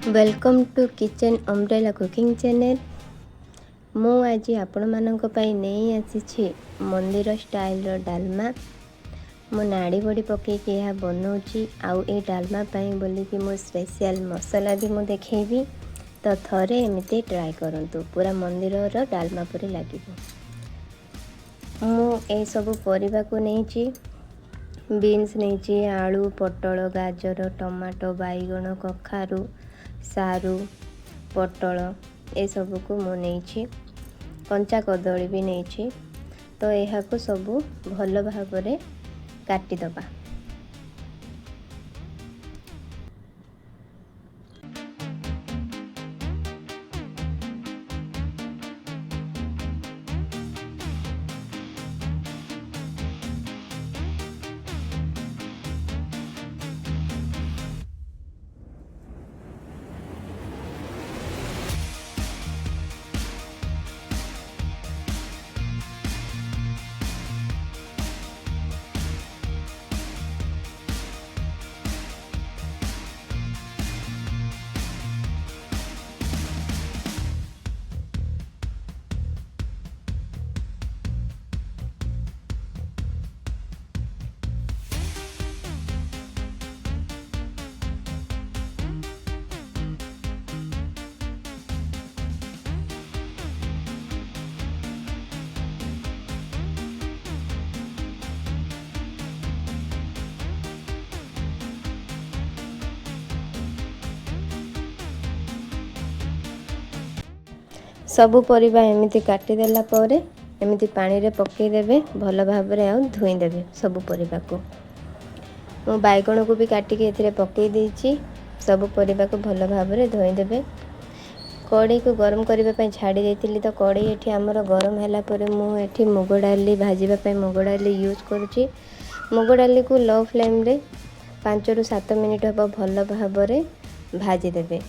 Welcome to kitchen umbrella cooking channel. मु आज आपण मानक पई नहीं आसी मंदिर स्टाइल रो डालमा। मु नाड़ी बड़ी पकई के यह बनाऊँगी। आउ ए डालमा पई बोली कि मु स्पेशल मसाला भी मु देखेबी। तो थरे एमती ट्राई करंतु पूरा मंदिर रो डालमा परी लागिबो। मु ए सब परिबा को नहीं बीन्स नहीं आलू पटल गाजर टमाटो बैगण कखारू सारू पटल ए सब को मु नहीं कंचा कदली भी नहीं। तो यह को सब भल भाव काटिदबा। सबु परिबा एमिति काटी देला परे एमिति पानी रे पकई देबे भल भाव रे आ धोई देबे। सबु परिबा को मो बैगण को भी काटी के एथिरे पकई देछि। सबु परिबा को भल भाव रे धोई देबे। कढ़ई को गरम करबे पय छाडी देथिली। तो कढ़ई एठी हमर गरम हैला परे मु एठी मुग डाली भाजीबा पय मुग डाली यूज करूछि। मुग डाली को लो फ्लेम रे 5 रु 7 मिनिट हबो भल भाव रे भाजी देबे।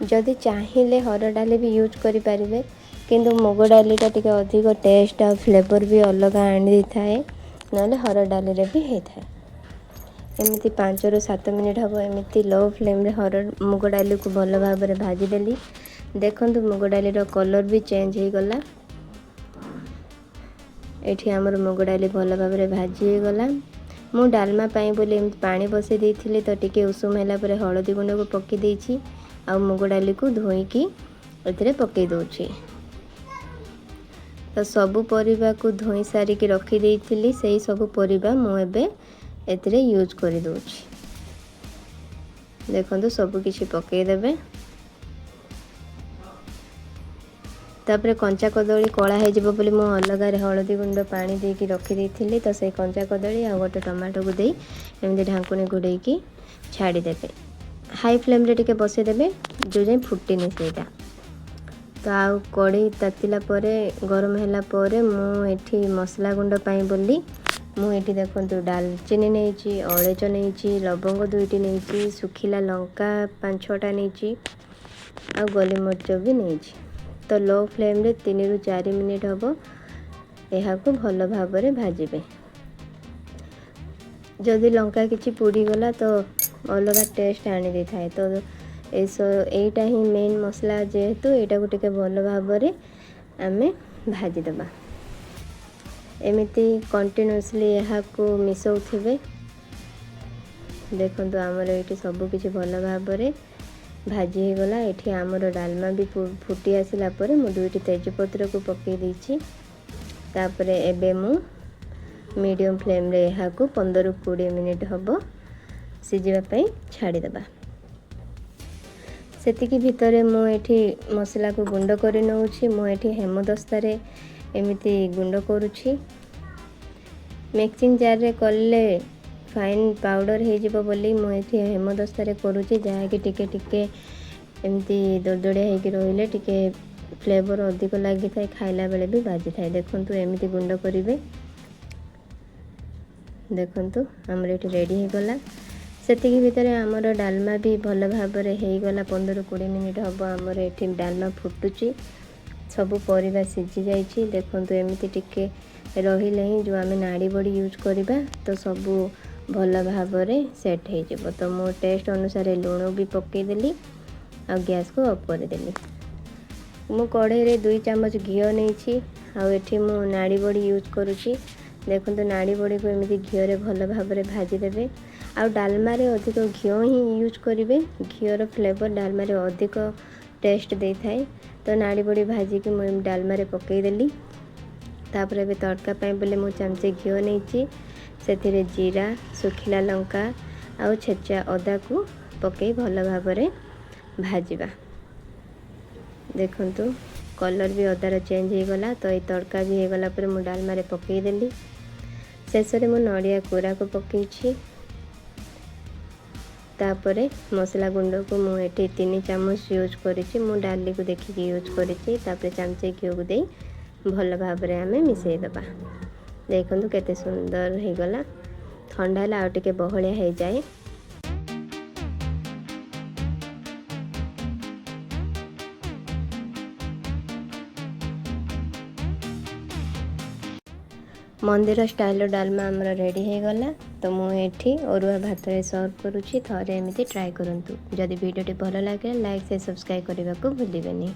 जदि चाहिए हरड़ डाली भी यूज करि परिबे, किंतु मुग डालीटा टिके अधिक टेस्ट और फ्लेवर भी अलग आनी थाए नले हरड़ डाली रे भी होता है। एमती 5 रु 7 मिनिट हम एमती लो फ्लेम रे हरड़ मुग डाली को भल भाव रे भाजी देली। देखंतु मुग डाली रो कलर भी चेंज हो गला। एठी हमर मुग डाली भल भाव रे भाजी हो गला। मु डालमा पाई बोली एमती पानी बसे देइथिले। तो टिके उषुम हैला परे हळदी गुंड को पक्की देइछि। आ मुग डाली को धोईकी एथिरे पकई दउछि। तो सबु परिबा को धोई सारी की रखी देइथिली। सेही सबु परिबा मु एबे एथिरे यूज करि दउछि। देखंतु सबु किछि पकई देबे। तापरे कंचा कदली कळा हे जिवो बोली मु अलगा रे हळदी गुंड पानी देकी रखी देइथिली। तो से कंचा कदली आ गोटे टमाटो को देई एमती ढांकुनी घोड़ेई की छाड़ी देबे। हाई फ्लेम रे टिके बसे देबे जो जाय फुटिनी सेटा। तो आ कढ़ी तातिला परे गरम हैला परे मु एठी मसला गुंड पाई बोली मु एठी देखंतु दालचीनी नेइची अळेच नेइची लवंग 2टी नेइची सुखिला लंका 5-6टा नेइची आ गोली मरच भी नेइची। तो लो फ्लेम रे 3 रु 4 मिनिट हबो एहा को भल भाव रे भाजीबे। जदि लंका किछि पोड़ी गला तो अलग टेस्ट आनी दे थाए। तो एटा ही मेन मसला जेहेतु एटा को टिके भल भाव रे आमे भाजी दबा। एमिति कंटिन्यूअसली एहा को मिसौथिबे। देखंतु हमर एठी सब किछि भल भाव रे भाजी हे गला। एठी हमर डालमा भी फुटी आसिला परे मु 2टी तेजपत्र को पकई देछि। तापरे एबे मु मीडियम फ्लेम रे एहा को 15 रु 20 मिनिट हबो सिजिबा पई छाड़ी दबा। सेतिकी भितरे मु एठी मसला को गुंड करि नउछि। मु एठी हेमदस्ता रे एमिति गुंड करूछि। मिक्सिंग जार रे करले फाइन पाउडर हे जिवो बोली मु एठी हेमदस्ता रे करूछि। जहा कि टिके टिके एमिति दरदड़िया हे कि रहिले टिके फ्लेवर अधिक लागि थाए खाइला बेले भी बाजी थाए। देखंतु एमिति गुंड करिवे। देखंतु हमर एठी रेडी हे गला। सेतिकी भितरे हमर डालमा भी भल भाव रे हे गला। 15 रु 20 मिनिट हबो हमर एठी डालमा फुटुची। सबु परिबा सिझी जाइछि। देखंतु एमिति टिके रहिले ही जो आमे नाड़ी बड़ी यूज करिबा तो सबु भल भाव रे सेट हे जिवो। तो मो टेस्ट अनुसार लूण भी पकई देली। ଆଉ ଗ୍ୟାସ୍କୁ ଅଫ୍ କରିଦେଲି। ମୁଁ କଢ଼େଇରେ 2 ଚାମଚ ଘିଅ ନେଇଛି। ଆଉ ଏଠି ମୁଁ ନାଡ଼ି ବଡ଼ି ୟୁଜ୍ କରୁଛି। ଦେଖନ୍ତୁ ନାଡ଼ି ବଡ଼ିକୁ ଏମିତି ଘିଅରେ ଭଲ ଭାବରେ ଭାଜିଦେବେ। ଆଉ ଡାଲମାରେ ଅଧିକ ଘିଅ ହିଁ ୟୁଜ୍ କରିବେ। ଘିଅର ଫ୍ଲେଭର୍ ଡାଲମାରେ ଅଧିକ ଟେଷ୍ଟ ଦେଇଥାଏ। ତ ନାଡ଼ି ବଡ଼ି ଭାଜିକି ମୁଁ ଡାଲମାରେ ପକାଇଦେଲି। ତାପରେ ଏବେ ତଡ଼କା ପାଇଁ ବୋଲି ମୁଁ ଚାମଚେ ଘିଅ ନେଇଛି। ସେଥିରେ ଜିରା, ଶୁଖିଲା ଲଙ୍କା ଆଉ ଛେଚା ଅଦାକୁ ପକାଇ ଭଲ ଭାବରେ ଭାଜିବା। ଦେଖନ୍ତୁ କଲର୍ ବି ଅଦାର ଚେଞ୍ଜ ହେଇଗଲା। ତ ଏଇ ତଡ଼କା ବି ହେଇଗଲା ପରେ ମୁଁ ଡାଲମାରେ ପକାଇଦେଲି। ଶେଷରେ ମୁଁ ନଡ଼ିଆ କୋରାକୁ ପକାଇଛି। ତାପରେ ମସଲା ଗୁଣ୍ଡକୁ ମୁଁ ଏଠି 3 ଚାମଚ ୟୁଜ୍ କରିଛି। ମୁଁ ଡାଲିକୁ ଦେଖିକି ୟୁଜ୍ କରିଛି। ତାପରେ ଚାମଚେ ଘିଅକୁ ଦେଇ ଭଲ ଭାବରେ ଆମେ ମିଶାଇଦେବା। ଦେଖନ୍ତୁ କେତେ ସୁନ୍ଦର ହେଇଗଲା। ଥଣ୍ଡା ହେଲେ ଆଉ ଟିକେ ବହଳିଆ ହେଇଯାଏ। ମନ୍ଦିର ଷ୍ଟାଇଲ୍ର ଡାଲମା ଆମର ରେଡ଼ି ହେଇଗଲା। ତ ମୁଁ ଏଠି ଅରୁଆ ଭାତରେ ସର୍ଭ କରୁଛି। ଥରେ ଏମିତି ଟ୍ରାଏ କରନ୍ତୁ। ଯଦି ଭିଡ଼ିଓଟି ଭଲ ଲାଗେ ଲାଇକ୍ ସେ ସବସ୍କ୍ରାଇବ୍ କରିବାକୁ ଭୁଲିବେନି।